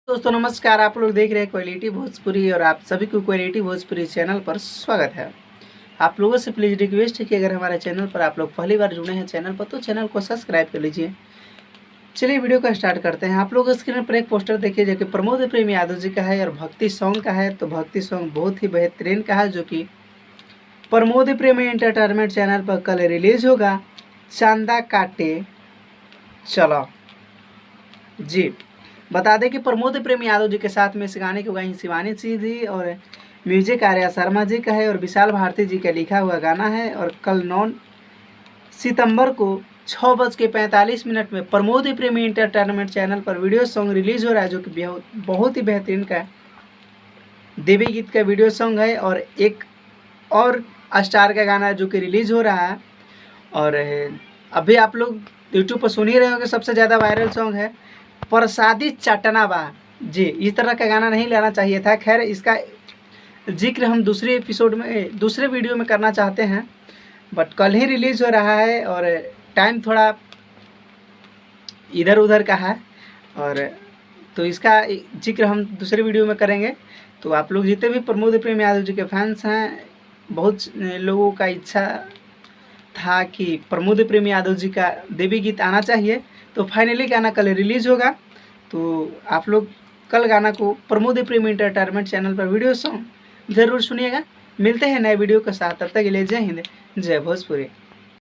दोस्तों नमस्कार। आप लोग देख रहे हैं क्वालिटी भोजपुरी और आप सभी को क्वालिटी भोजपुरी चैनल पर स्वागत है। आप लोगों से प्लीज़ रिक्वेस्ट है कि अगर हमारे चैनल पर आप लोग पहली बार जुड़े हैं चैनल पर तो चैनल को सब्सक्राइब कर लीजिए। चलिए वीडियो को स्टार्ट करते हैं। आप लोग स्क्रीन पर एक पोस्टर देखिए जो कि प्रमोद प्रेम यादव जी का है और भक्ति सॉन्ग का है। तो भक्ति सॉन्ग बहुत ही बेहतरीन का है जो कि प्रमोद प्रेम एंटरटेनमेंट चैनल पर कल रिलीज होगा। चांदा काटे चलो जी। बता दें कि प्रमोद प्रेम यादव जी के साथ में इस गाने को गाई शिवानी सिंह जी और म्यूजिक आर्या शर्मा जी का है और विशाल भारती जी का लिखा हुआ गाना है। और कल 9 सितंबर को 6:45 में प्रमोद प्रेमी एंटरटेनमेंट चैनल पर वीडियो सॉन्ग रिलीज हो रहा है जो कि बहुत ही बेहतरीन का है। देवी गीत का वीडियो सॉन्ग है और एक और स्टार का गाना है जो कि रिलीज हो रहा है। और अभी आप लोग यूट्यूब पर सुन ही रहे होंगे, सबसे ज़्यादा वायरल सॉन्ग है प्रसादी चटना बा जी। इस तरह का गाना नहीं लाना चाहिए था। खैर इसका जिक्र हम दूसरे एपिसोड में दूसरे वीडियो में करना चाहते हैं, बट कल ही रिलीज़ हो रहा है और टाइम थोड़ा इधर उधर का है और तो इसका जिक्र हम दूसरे वीडियो में करेंगे। तो आप लोग जितने भी प्रमोद प्रेम यादव जी के फैंस हैं, बहुत लोगों का इच्छा था कि प्रमोद प्रेम यादव जी का देवी गीत आना चाहिए, तो फाइनली गाना कल रिलीज़ होगा। तो आप लोग कल गाना को प्रमोद प्रेम एंटरटेनमेंट चैनल पर वीडियो सॉन्ग ज़रूर सुनिएगा। मिलते हैं नए वीडियो के साथ, तब तक के लिए जय हिंद जय भोजपुरी।